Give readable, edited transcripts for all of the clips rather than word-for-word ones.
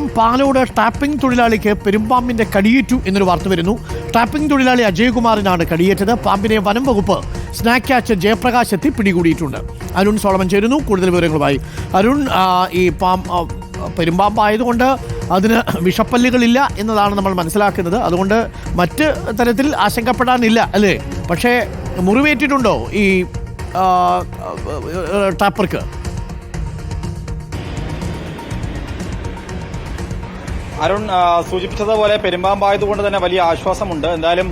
അതേസമയം പാലോട് ടാപ്പിംഗ് തൊഴിലാളിക്ക് പെരുമ്പാമ്പിന്റെ കടിയേറ്റു എന്നൊരു വാർത്ത വരുന്നു. ടാപ്പിംഗ് തൊഴിലാളി അജയ്കുമാറിനാണ് കടിയേറ്റത്. പാമ്പിനെ വനം വകുപ്പ് സ്നാക്ക് ക്യാച്ചർ ജയപ്രകാശ് എത്തി പിടികൂടിയിട്ടുണ്ട്. അരുൺ സോളമൻ ചേരുന്നു കൂടുതൽ വിവരങ്ങളുമായി. അരുൺ, ഈ പെരുമ്പാമ്പായതുകൊണ്ട് അതിന് വിഷപ്പല്ലുകളില്ല എന്നതാണ് നമ്മൾ മനസ്സിലാക്കുന്നത്. അതുകൊണ്ട് മറ്റ് തരത്തിൽ ആശങ്കപ്പെടാനില്ല അല്ലേ? പക്ഷേ മുറിവേറ്റിട്ടുണ്ടോ ഈ ടാപ്പർക്ക്? അരുൺ സൂചിപ്പിച്ചതുപോലെ പെരുമ്പാമ്പായതുകൊണ്ട് തന്നെ വലിയ ആശ്വാസമുണ്ട്. എന്തായാലും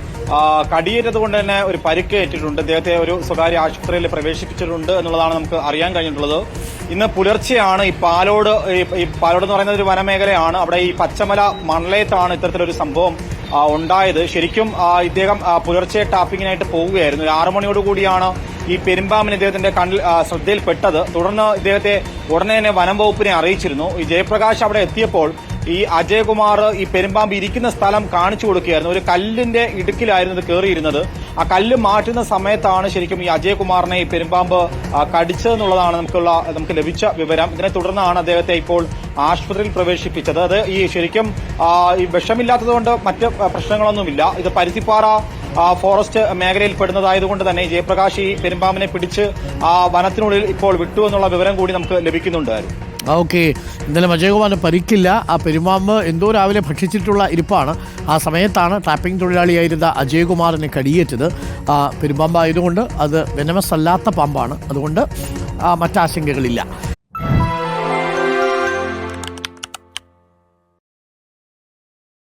കടിയേറ്റത് കൊണ്ട് തന്നെ ഒരു പരിക്കേറ്റിട്ടുണ്ട്. അദ്ദേഹത്തെ ഒരു സ്വകാര്യ ആശുപത്രിയിൽ പ്രവേശിപ്പിച്ചിട്ടുണ്ട് എന്നുള്ളതാണ് നമുക്ക് അറിയാൻ കഴിഞ്ഞിട്ടുള്ളത്. ഇന്ന് പുലർച്ചെയാണ് ഈ പാലോട് എന്ന് പറയുന്നത് ഒരു വനമേഖലയാണ്. അവിടെ ഈ പച്ചമല മണലയത്താണ് ഇത്തരത്തിലൊരു സംഭവം ഉണ്ടായത്. ശരിക്കും ഇദ്ദേഹം പുലർച്ചെ ടാപ്പിങ്ങിനായിട്ട് പോവുകയായിരുന്നു. ഒരു 6 മണിയോടുകൂടിയാണ് ഈ പെരുമ്പാമ്പിന് ഇദ്ദേഹത്തിന്റെ കണ്ണിൽ ശ്രദ്ധയിൽപ്പെട്ടത്. തുടർന്ന് ഇദ്ദേഹത്തെ ഉടനെ തന്നെ വനം വകുപ്പിനെ അറിയിച്ചിരുന്നു. ഈ ജയപ്രകാശ് അവിടെ എത്തിയപ്പോൾ ഈ അജയ്കുമാർ ഈ പെരുമ്പാമ്പ് ഇരിക്കുന്ന സ്ഥലം കാണിച്ചു കൊടുക്കുകയായിരുന്നു. ഒരു കല്ലിന്റെ ഇടുക്കിലായിരുന്നു ഇത് കയറിയിരുന്നത്. ആ കല്ല് മാറ്റുന്ന സമയത്താണ് ശരിക്കും ഈ അജയ്കുമാറിനെ ഈ പെരുമ്പാമ്പ് കടിച്ചതെന്നുള്ളതാണ് നമുക്ക് ലഭിച്ച വിവരം. ഇതിനെ തുടർന്നാണ് അദ്ദേഹത്തെ ഇപ്പോൾ ആശുപത്രിയിൽ പ്രവേശിപ്പിച്ചത്. അത് ഈ ശരിക്കും ഈ വിഷമില്ലാത്തതുകൊണ്ട് മറ്റ് പ്രശ്നങ്ങളൊന്നുമില്ല. ഇത് പരുത്തിപ്പാറ ഫോറസ്റ്റ് മേഖലയിൽ പെടുന്നതായതുകൊണ്ട് തന്നെ ജയപ്രകാശ് ഈ പെരുമ്പാമ്പിനെ പിടിച്ച് വനത്തിനുള്ളിൽ ഇപ്പോൾ വിട്ടു എന്നുള്ള വിവരം കൂടി നമുക്ക് ലഭിക്കുന്നുണ്ടായിരുന്നു. ഓക്കെ, എന്തായാലും അജയ്കുമാറിന് പരിക്കില്ല. ആ പെരുമ്പാമ്പ് എന്തോ രാവിലെ ഭക്ഷിച്ചിട്ടുള്ള ഇരിപ്പാണ്. ആ സമയത്താണ് ടാപ്പിംഗ് തൊഴിലാളിയായിരുന്ന അജയ്കുമാറിന് കടിയേറ്റത്. പെരുമ്പാമ്പായതുകൊണ്ട് അത് വെനമസ് അല്ലാത്ത പാമ്പാണ്. അതുകൊണ്ട് മറ്റാശങ്കകളില്ല.